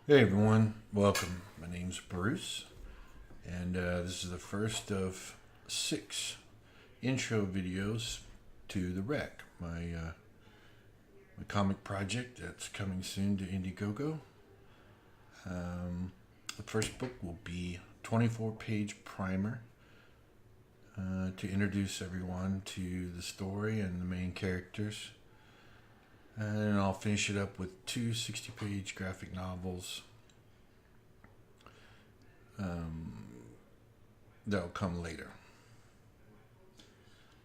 Hey everyone, welcome. My name's Bruce, and this is the first of 6 intro videos to The Wreck, my comic project that's coming soon to Indiegogo. The first book will be a 24-page primer to introduce everyone to the story and the main characters. And I'll finish it up with 2 60-page graphic novels that'll come later.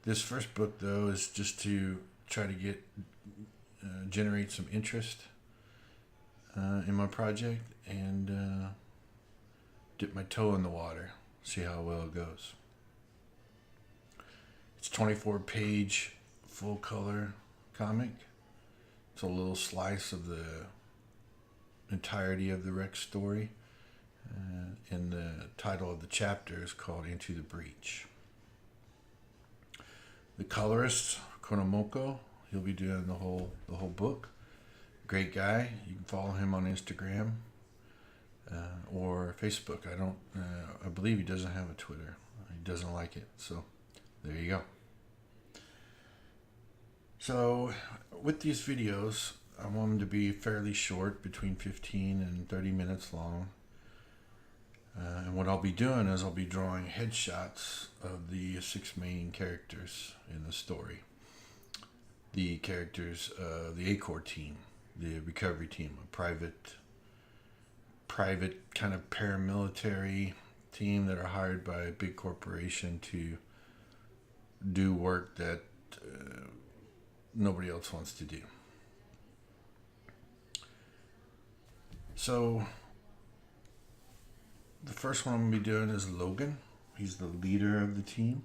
This first book, though, is just to try to generate some interest in my project and dip my toe in the water, see how well it goes. It's a 24-page full-color comic. It's a little slice of the entirety of the Wreck story. And the title of the chapter is called Into the Breach. The colorist, Konomoko, he'll be doing the whole book. Great guy. You can follow him on Instagram or Facebook. I believe he doesn't have a Twitter. He doesn't like it. So there you go. So with these videos, I want them to be fairly short, between 15 and 30 minutes long. And what I'll be doing is I'll be drawing headshots of the 6 main characters in the story. The characters, the ACOR Team, the recovery team, a private kind of paramilitary team that are hired by a big corporation to do work that nobody else wants to do. So the first one I'm going to be doing is Logan. He's the leader of the team.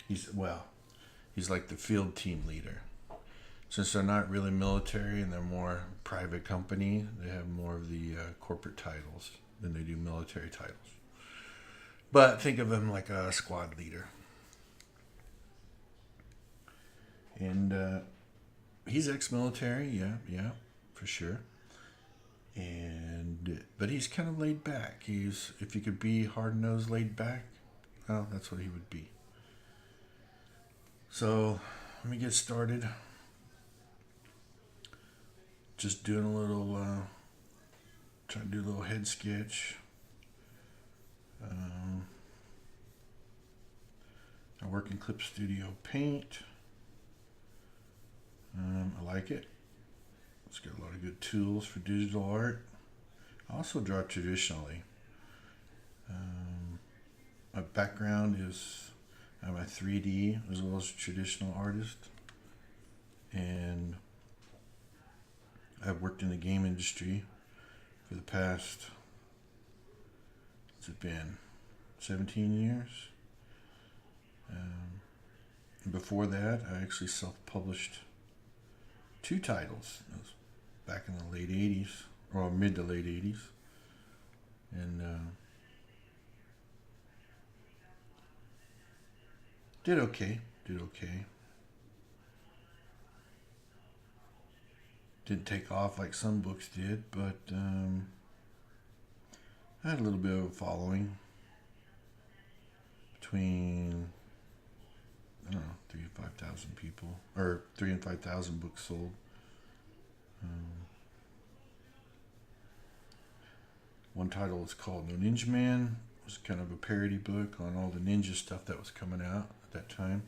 He's like the field team leader. Since they're not really military and they're more private company, they have more of the corporate titles than they do military titles. But think of him like a squad leader. And he's ex-military, yeah, for sure. But he's kind of laid back. If you could be hard-nosed, laid back, well, that's what he would be. So let me get started. Just doing a little, trying to do a little head sketch. I work in Clip Studio Paint. I like it. It's got a lot of good tools for digital art. I also draw traditionally. My background is I'm a 3D as well as a traditional artist. And I've worked in the game industry for the past, what's it been, 17 years? Before that, I actually self-published 2 titles. It was back in the late 80s, or mid to late 80s. And did okay. Didn't take off like some books did, but I had a little bit of a following. Between, I don't know, 3,000 and 5,000 people, or 3,000 and 5,000 books sold. One title was called No Ninja Man. It was kind of a parody book on all the ninja stuff that was coming out at that time.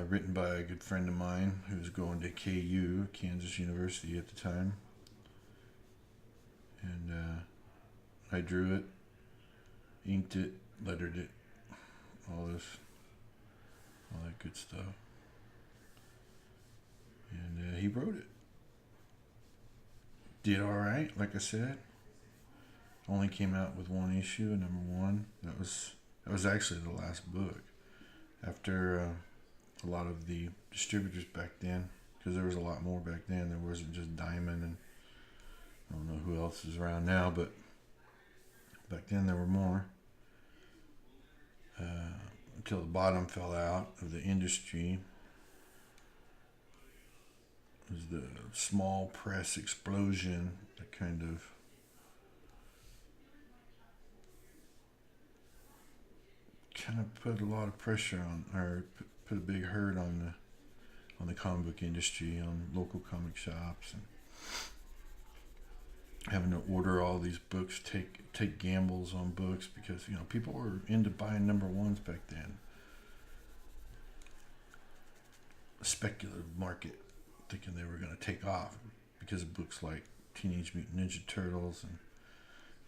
Written by a good friend of mine who was going to KU, Kansas University at the time. And I drew it, inked it, lettered it, all that good stuff. And he wrote it. Did alright, like I said. Only came out with 1 issue, #1. That was actually the last book. After a lot of the distributors back then, because there was a lot more back then. There wasn't just Diamond, and I don't know who else is around now, but back then there were more. Until the bottom fell out of the industry. It was the small press explosion that kind of put a lot of pressure on, or put a big hurt on the comic book industry, on local comic shops, and having to order all these books, take gambles on books, because people were into buying number ones back then. A speculative market, thinking they were going to take off because of books like Teenage Mutant Ninja Turtles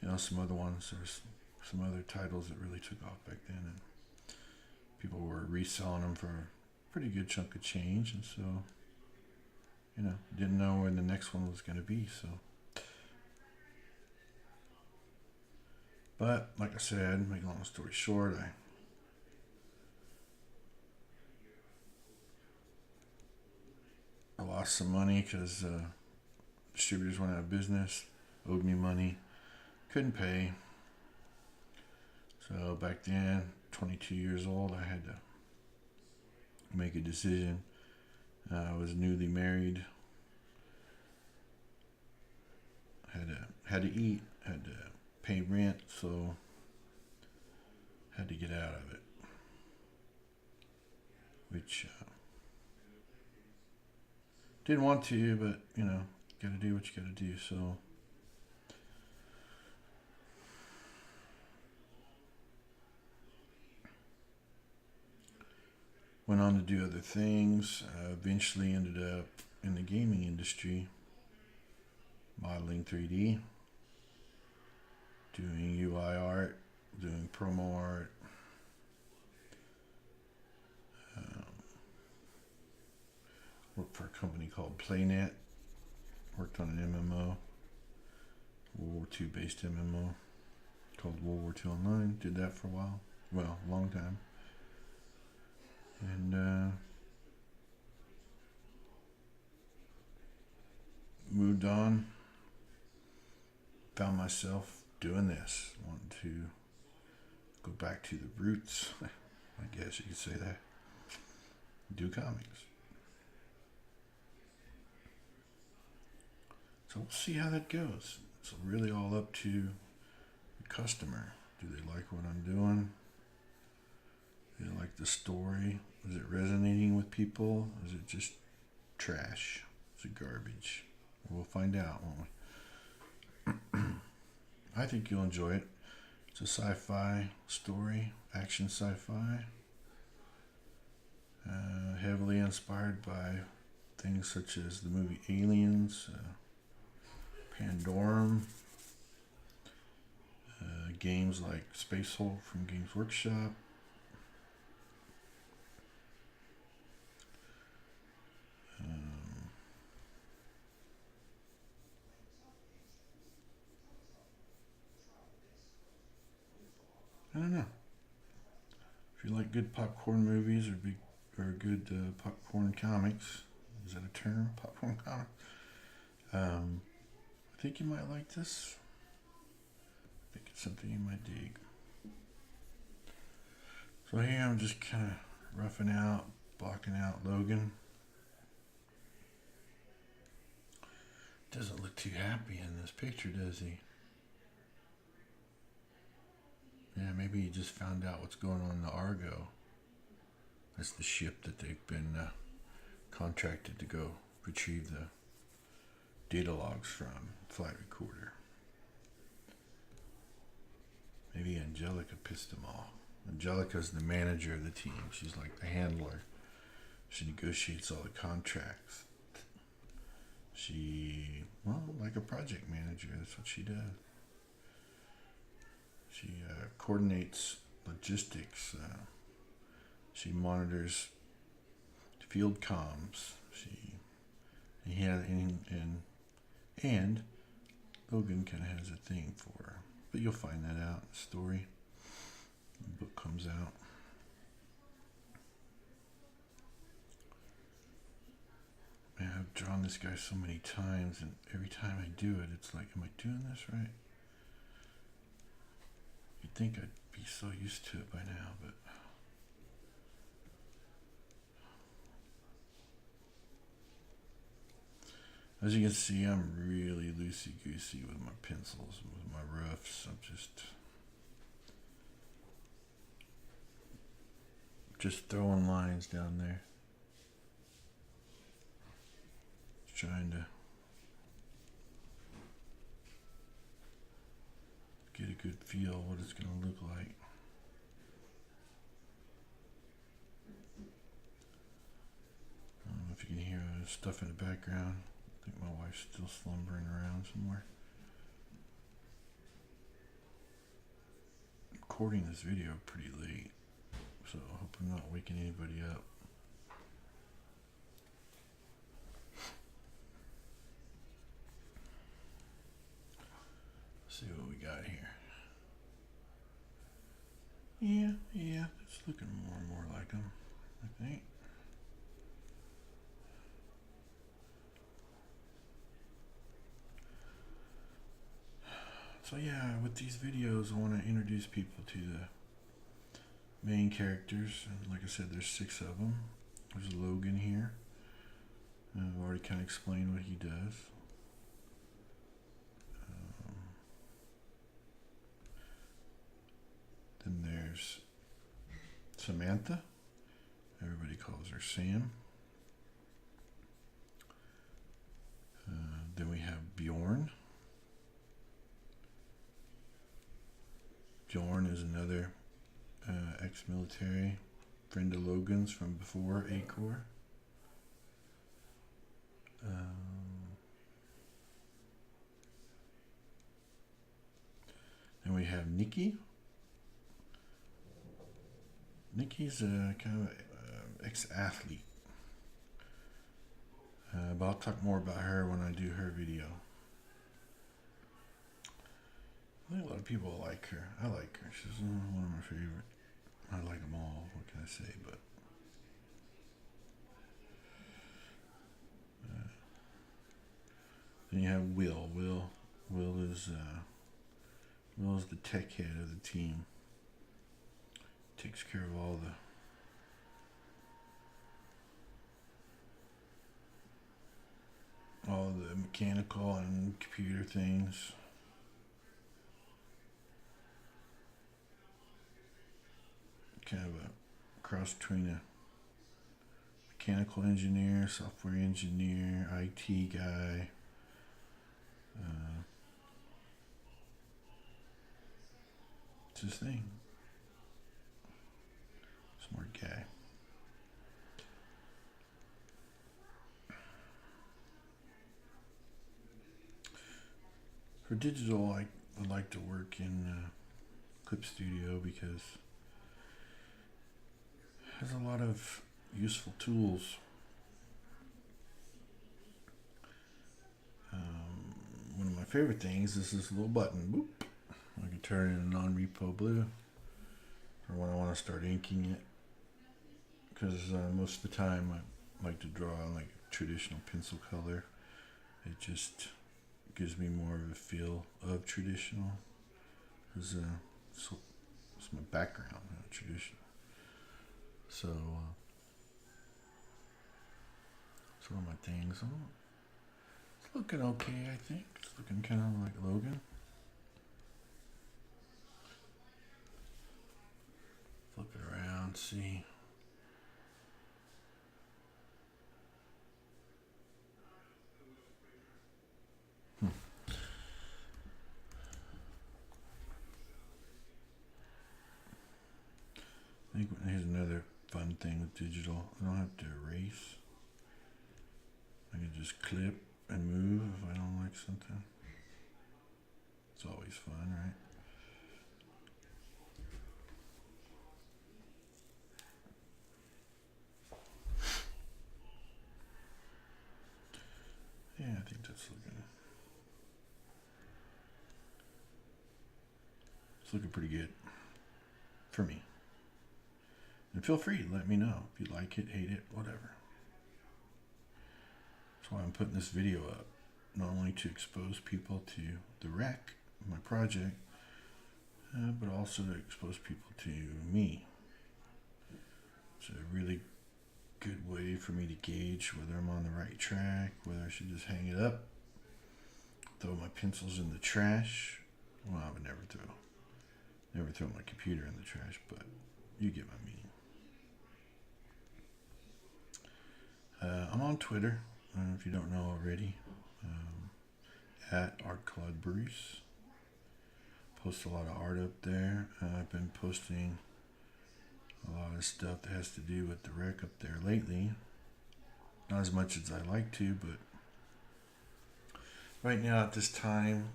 and some other ones. There's some other titles that really took off back then, and people were reselling them for a pretty good chunk of change, and so didn't know when the next one was going to be. So, but like I said, make a long story short, I lost some money because distributors went out of business, owed me money, couldn't pay. So back then, 22 years old, I had to make a decision. I was newly married. Had to eat, had to pay rent, so had to get out of it. Which didn't want to, but gotta do what you gotta do. So went on to do other things. Eventually ended up in the gaming industry, modeling 3D, doing UI art, doing promo art. Worked for a company called PlayNet. Worked on an MMO, World War II based MMO called World War II Online. Did that for a while. Well, a long time. And moved on. Found myself doing this. Wanted to go back to the roots, I guess you could say that. Do comics. So we'll see how that goes. It's really all up to the customer. Do they like what I'm doing? Do they like the story? Is it resonating with people? Is it just trash? Is it garbage? We'll find out, won't we? I think you'll enjoy it. It's a sci-fi story, action sci-fi. Heavily inspired by things such as the movie Aliens, Pandorum, games like Space Hulk from Games Workshop, I don't know. If you like good popcorn movies or good popcorn comics, is that a term? Popcorn comic? I think you might like this. I think it's something you might dig. So here I'm just kind of roughing out, blocking out Logan. Doesn't look too happy in this picture, does he? Yeah, maybe he just found out what's going on in the Argo. That's the ship that they've been contracted to go retrieve the data logs from flight recorder. Maybe Angelica pissed him off. Angelica's the manager of the team. She's like the handler. She negotiates all the contracts. Like a project manager, that's what she does. She coordinates logistics. She monitors field comms. And Logan kind of has a thing for her. But you'll find that out in the story. The book comes out. Man, I've drawn this guy so many times, and every time I do it, it's like, am I doing this right? You'd think I'd be so used to it by now, but As you can see, I'm really loosey-goosey with my pencils and with my roughs. I'm just throwing lines down there. Trying to get a good feel of what it's going to look like. I don't know if you can hear stuff in the background. I think my wife's still slumbering around somewhere. I'm recording this video pretty late, so I hope I'm not waking anybody up. Let's see what we got here. Yeah, it's looking more and more like them, I think. So yeah, with these videos, I want to introduce people to the main characters. And like I said, there's 6 of them. There's Logan here. I've already kind of explained what he does. Then there's Samantha. Everybody calls her Sam. Then we have Bjorn. Bjorn is another ex-military friend of Logan's from before ACOR. Then we have Nikki. Nikki's a kind of ex-athlete. But I'll talk more about her when I do her video. I think a lot of people like her. I like her. She's one of my favorite. I like them all. What can I say? But then you have Will. Will is the tech head of the team. Takes care of all the mechanical and computer things. Kind of a cross between a mechanical engineer, software engineer, IT guy. It's his thing. Smart guy. For digital, I would like to work in Clip Studio because it has a lot of useful tools. One of my favorite things is this little button. Boop. I can turn it in non-repo blue or when I want to start inking it. Because most of the time I like to draw like a traditional pencil color. It just gives me more of a feel of traditional. Because it's my background, traditional. So, it's one of my things. It's looking okay, I think. It's looking kind of like Logan. Flip it around, see. I think here's another fun thing with digital. I don't have to erase. I can just clip and move if I don't like something. It's always fun, right? Yeah, I think it's looking pretty good for me. And feel free to let me know if you like it, hate it, whatever. That's why I'm putting this video up, not only to expose people to the wreck, my project, but also to expose people to me. It's a really good way for me to gauge whether I'm on the right track, whether I should just hang it up, throw my pencils in the trash. Well, I would never throw my computer in the trash, but you get my meaning. I'm on Twitter, if you don't know already, at ArtClaudBruce. Post a lot of art up there. I've been posting a lot of stuff that has to do with the wreck up there lately. Not as much as I like to, but right now at this time,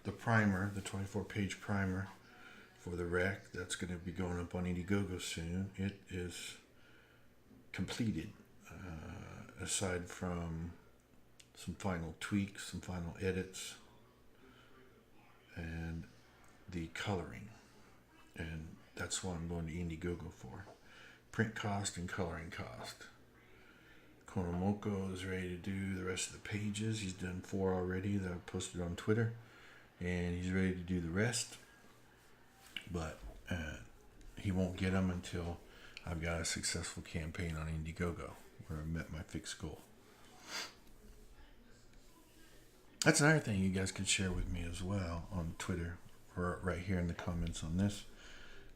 the primer, the 24-page primer for the wreck, that's going to be going up on Indiegogo soon. It is completed, aside from some final tweaks, some final edits, and the coloring. And that's what I'm going to Indiegogo for. Print cost and coloring cost. Konomoko is ready to do the rest of the pages. He's done 4 already that I posted on Twitter, and he's ready to do the rest. But he won't get them until I've got a successful campaign on Indiegogo where I've met my fixed goal. That's another thing you guys could share with me as well on Twitter or right here in the comments on this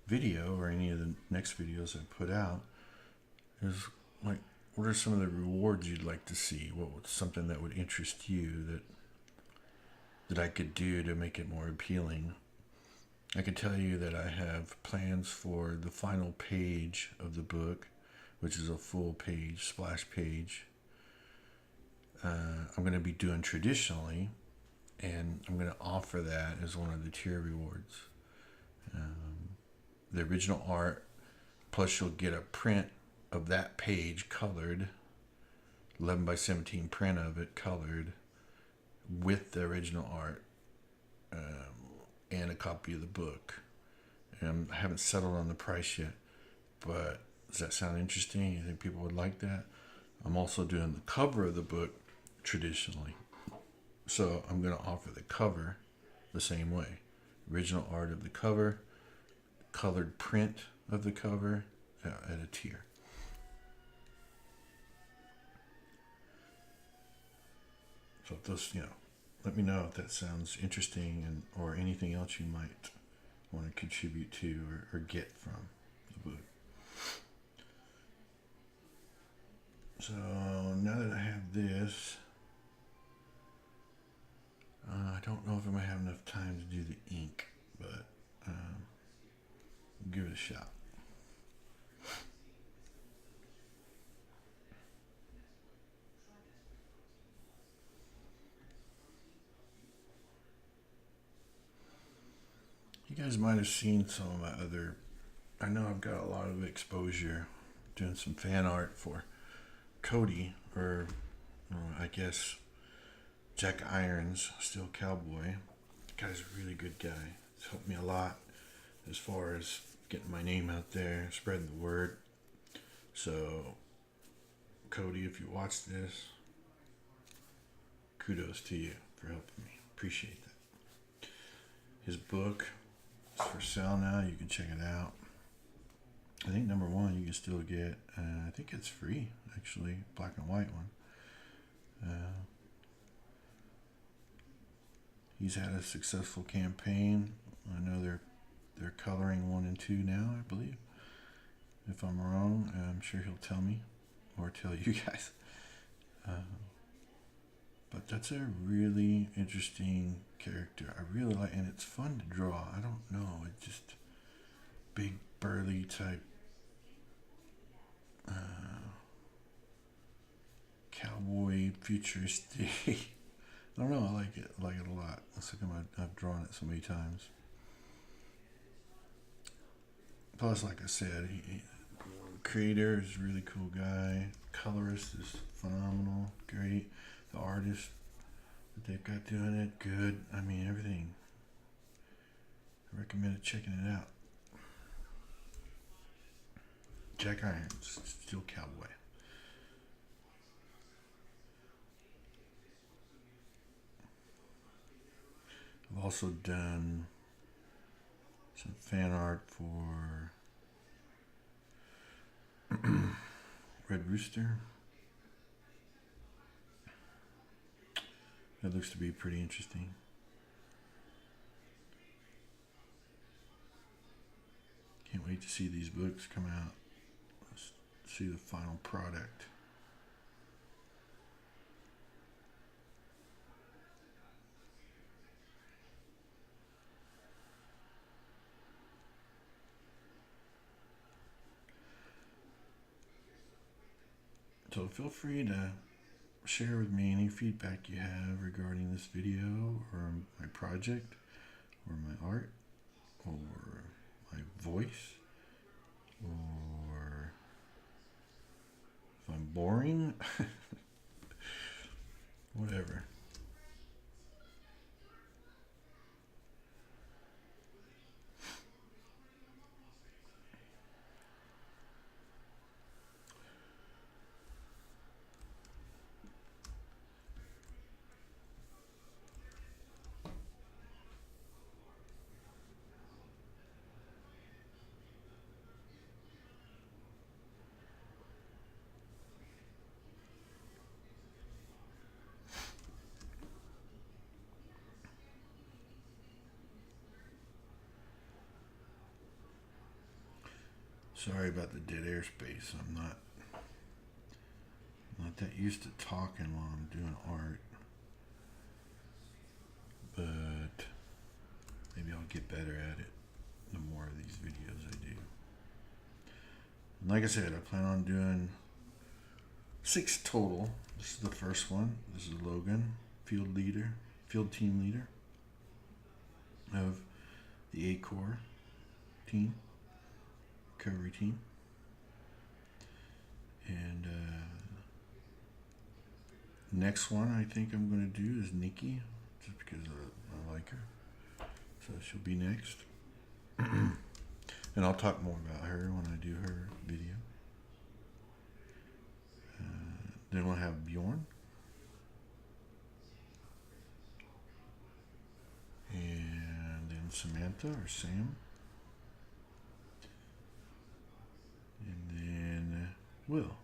video or any of the next videos I put out, is like, what are some of the rewards you'd like to see? What was something that would interest you that I could do to make it more appealing? I can tell you that I have plans for the final page of the book, which is a full page, splash page. I'm going to be doing traditionally, and I'm going to offer that as one of the tier rewards. The original art, plus you'll get a print of that page colored, 11 by 17 print of it colored with the original art, and a copy of the book. And I haven't settled on the price yet, but does that sound interesting? You think people would like that? I'm also doing the cover of the book traditionally, so I'm going to offer the cover the same way. Original art of the cover, colored print of the cover at a tier. So if those, let me know if that sounds interesting, and or anything else you might want to contribute to or get from the book. So now that I have this, I don't know if I'm going to have enough time to do the ink, but give it a shot. You guys might have seen some of my other, I know I've got a lot of exposure doing some fan art for Cody, or I guess Jack Irons, Steel Cowboy. The guy's a really good guy. He's helped me a lot as far as getting my name out there, spreading the word. So, Cody, if you watch this, kudos to you for helping me. Appreciate that. His book is for sale now. You can check it out. I think number 1 you can still get, I think it's free, actually, black and white one. He's had a successful campaign. I know they're coloring 1 and 2 now, I believe. If I'm wrong, I'm sure he'll tell me or tell you guys. But that's a really interesting character. I really like, and it's fun to draw. I don't know, it's just big, burly type cowboy, futuristic. I don't know, I like it a lot. It's like I've drawn it so many times. Plus, like I said, creator is a really cool guy. Colorist is phenomenal, great. The artist that they've got doing it, good. I mean, everything. I recommend checking it out. Jack Irons, Steel Cowboy. I've also done some fan art for Red Rooster. That looks to be pretty interesting. Can't wait to see these books come out. Let's see the final product. So feel free to share with me any feedback you have regarding this video or my project or my art or my voice, or if I'm boring, whatever. Sorry about the dead air space. I'm not that used to talking while I'm doing art, but maybe I'll get better at it the more of these videos I do. And like I said, I plan on doing 6 total. This is the first one. This is Logan, field team leader of the ACOR team, recovery team. And next one I think I'm going to do is Nikki, just because I like her. So she'll be next. And I'll talk more about her when I do her video. Then we'll have Bjorn. And then Samantha or Sam. And then Will.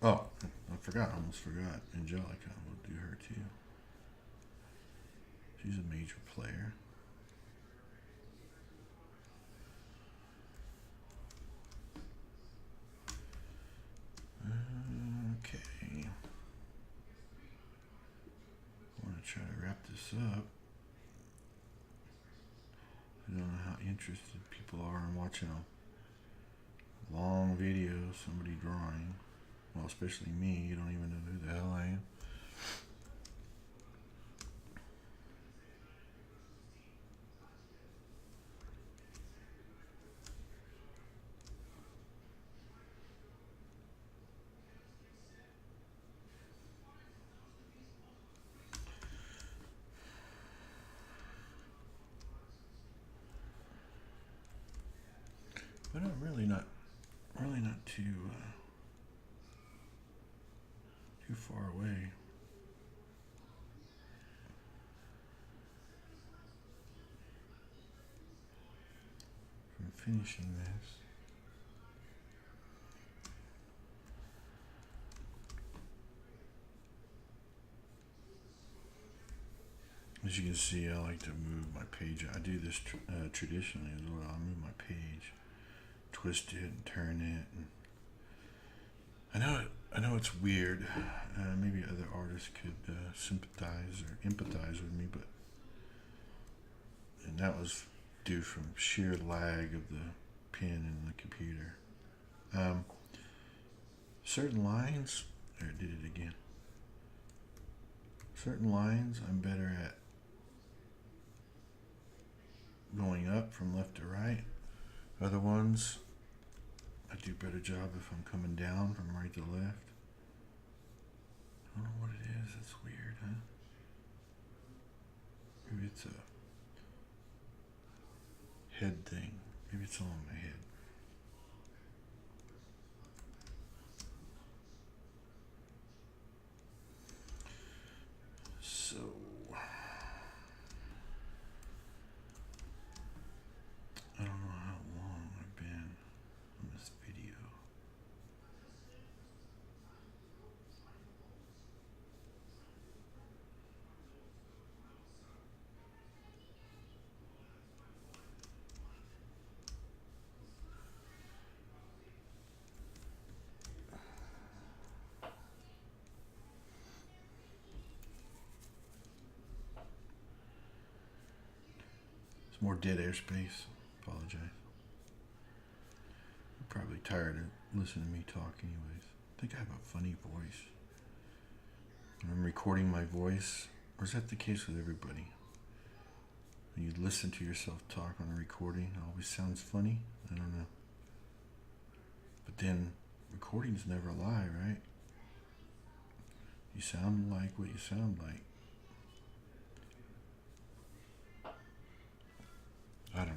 Oh, I almost forgot. Angelica, we'll do her too. She's a major player. Okay. I want to try to wrap this up. I don't know how interested people are in watching a long video of somebody drawing. Well, especially me. You don't even know who the hell I am. But I'm really not too far away from finishing this. As you can see, I like to move my page. I do this traditionally as well. I move my page, twist it, and turn it. And I know it's weird. Maybe other artists could sympathize or empathize with me, and that was due from sheer lag of the pen and the computer. Certain lines, there, I did it again. Certain lines I'm better at going up from left to right. Other ones, I do a better job if I'm coming down from right to left. I don't know what it is. That's weird, huh? Maybe it's a head thing. Maybe it's all in my head. So I don't know how long I've been on this video. It's more dead airspace. Apologize. You're probably tired of listening to me talk anyways. I think I have a funny voice. When I'm recording my voice, or is that the case with everybody? When you listen to yourself talk on a recording, it always sounds funny? I don't know. But then, recordings never lie, right? You sound like what you sound like. I don't know.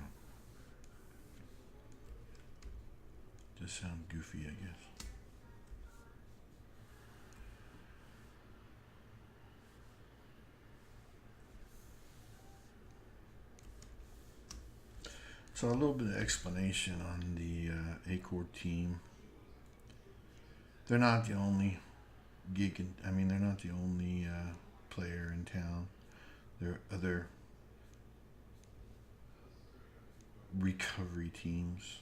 Just sound goofy, I guess. So a little bit of explanation on the ACOR team. They're not the only they're not the only player in town. There are other recovery teams.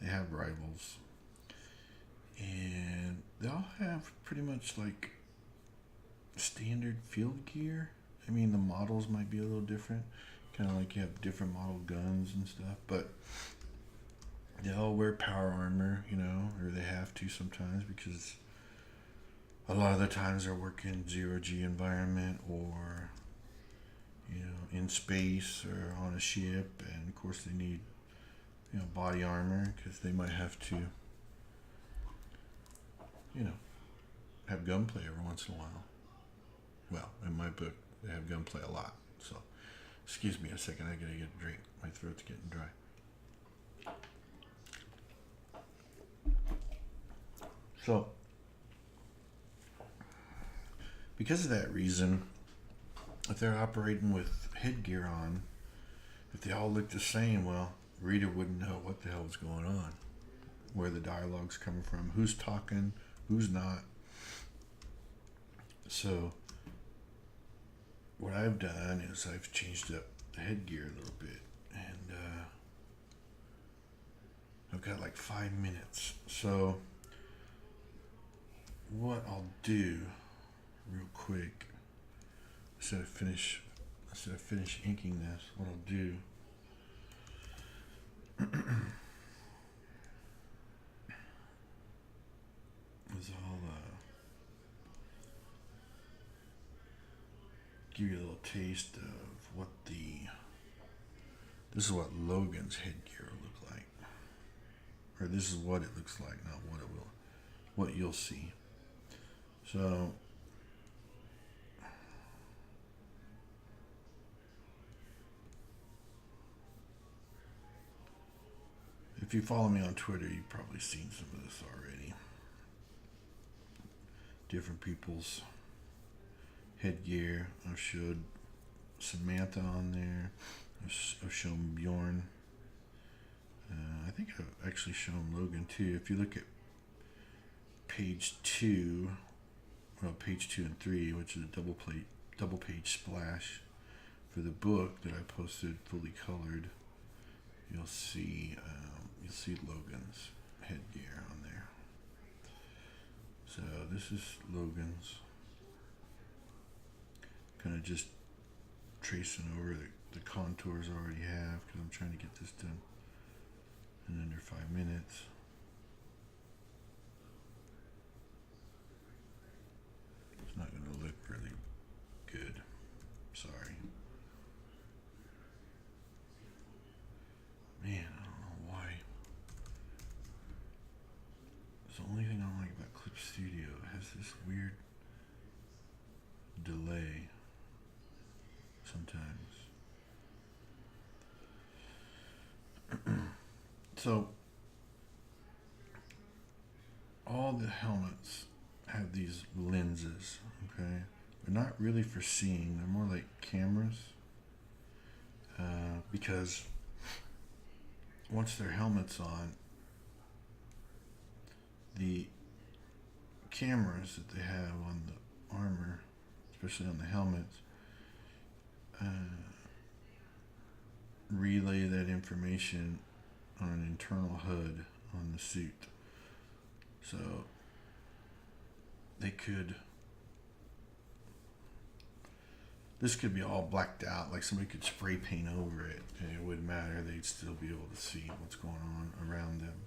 They have rivals. And they all have pretty much like standard field gear. I mean, the models might be a little different. Kind of like you have different model guns and stuff. But they all wear power armor, or they have to sometimes because a lot of the times they're working zero-G environment or, in space or on a ship. And of course they need, body armor because they might have to, have gunplay every once in a while. Well, in my book, they have gunplay a lot. So, excuse me a second, I gotta get a drink. My throat's getting dry. So, because of that reason, if they're operating with headgear on, if they all look the same, well, reader wouldn't know what the hell is going on, where the dialogue's coming from, who's talking, who's not. So, what I've done is I've changed up the headgear a little bit, and I've got like 5 minutes. So, what I'll do real quick, instead of finish inking this, what I'll do is I'll give you a little taste of what this is what Logan's headgear will look like, or this is what it looks like, not what you'll see. So if you follow me on Twitter, you've probably seen some of this already. Different people's headgear. I've showed Samantha on there. I've shown Bjorn. I think I've actually shown Logan too. If you look at page 2 and 3, which is a double page splash for the book that I posted fully colored, you'll see Logan's headgear on there. So this is Logan's. Kind of just tracing over the contours I already have because I'm trying to get this done in under 5 minutes. It's not going to look really good. Sorry. Man, I don't know why. It's the only thing I don't like about Clip Studio. It has this weird delay sometimes. So, all the helmets have these lenses, okay? They're not really for seeing, they're more like cameras. Because once their helmet's on, the cameras that they have on the armor, especially on the helmets, relay that information on an internal HUD on the suit. So they could This could be all blacked out, like somebody could spray paint over it, and it wouldn't matter. They'd still be able to see what's going on around them.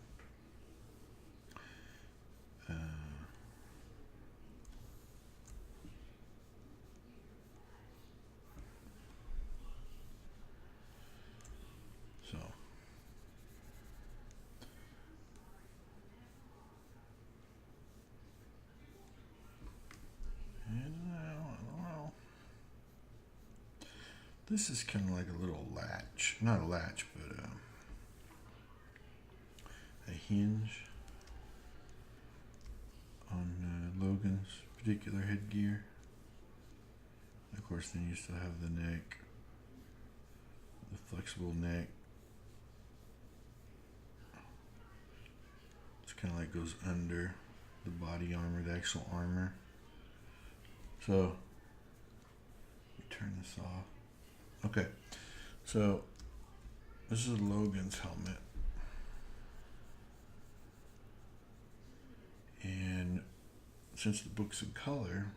So. And I don't know. This is kind of like a little latch. Not a latch, but a hinge on Logan's particular headgear. Of course, then you still have the neck, the flexible neck. It's kind of like goes under the body armor, the actual armor. So, let me turn this off. Okay, so this is Logan's helmet. And since the book's in color,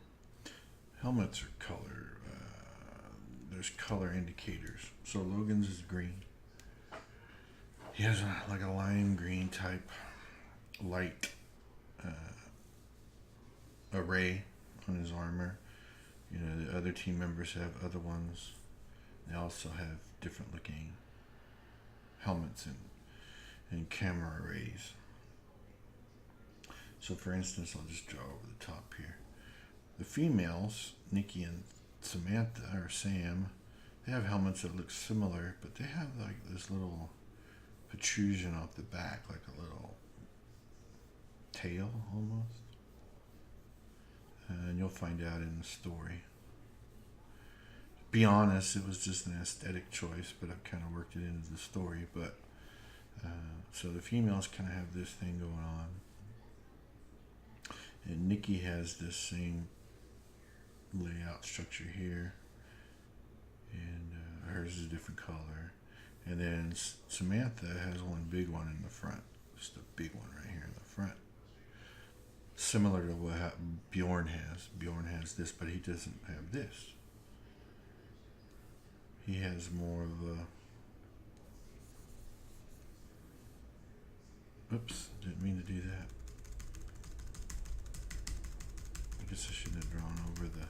helmets are color. There's color indicators. So Logan's is green. He has like a lime green type light array on his armor. You know, the other team members have other ones. They also have different looking helmets and camera arrays. So for instance, I'll just draw over the top here. The females, Nikki and Samantha, or Sam, they have helmets that look similar, but they have like this little protrusion off the back, like a little tail almost. And you'll find out in the story. To be honest, it was just an aesthetic choice, but I've kind of worked it into the story. But so the females kind of have this thing going on. And Nikki has this same layout structure here, and hers is a different color. And then Samantha has one big one in the front, just a big one right here in the front, similar to what Bjorn has. Bjorn has this, but he doesn't have this. He has more of a, oops, didn't mean to do that. I guess I shouldn't have drawn over the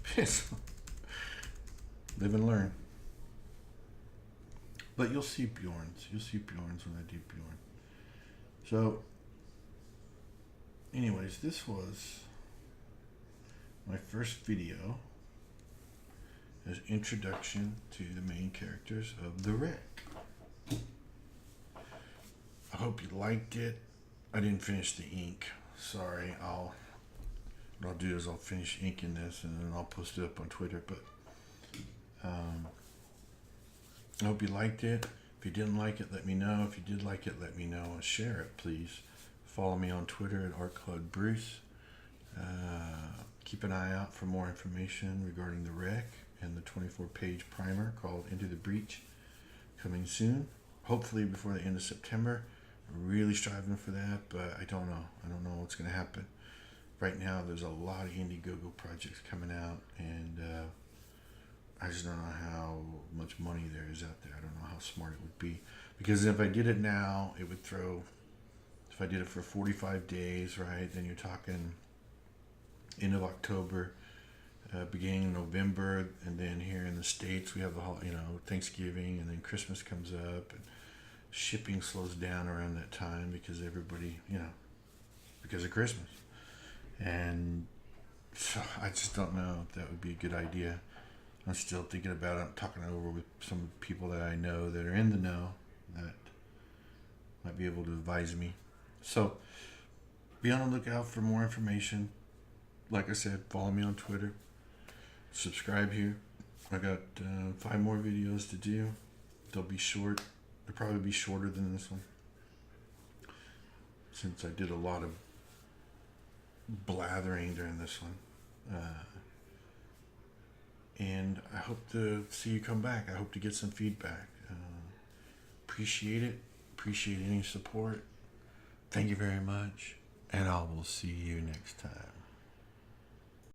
pencil. Live and learn. But you'll see Bjorn's. You'll see Bjorn's when I do Bjorn. So, anyways, this was my first video as introduction to the main characters of the wreck. I hope you liked it. I didn't finish the ink. Sorry. What I'll do is I'll finish inking this and then I'll post it up on Twitter. But I hope you liked it. If you didn't like it, let me know. If you did like it, let me know and share it, please. Follow me on Twitter at ArtCloudBruce. Keep an eye out for more information regarding the wreck and the 24-page primer called Into the Breach coming soon. Hopefully before the end of September. I'm really striving for that, but I don't know. I don't know what's going to happen. Right now, there's a lot of Indiegogo projects coming out, and I just don't know how much money there is out there. I don't know how smart it would be. Because if I did it now, it would throw, if I did it for 45 days, right, then you're talking end of October, beginning of November, and then here in the States, we have the whole, Thanksgiving, and then Christmas comes up, and shipping slows down around that time because everybody, because of Christmas. And so I just don't know if that would be a good idea. I'm still thinking about it. I'm talking over with some people that I know that are in the know that might be able to advise me. So be on the lookout for more information. Like I said, follow me on Twitter. Subscribe here. I got 5 more videos to do. They'll be short. They'll probably be shorter than this one, since I did a lot of blathering during this one. And I hope to see you come back. I hope to get some feedback. Appreciate it. Appreciate any support. Thank you very much. And I will see you next time.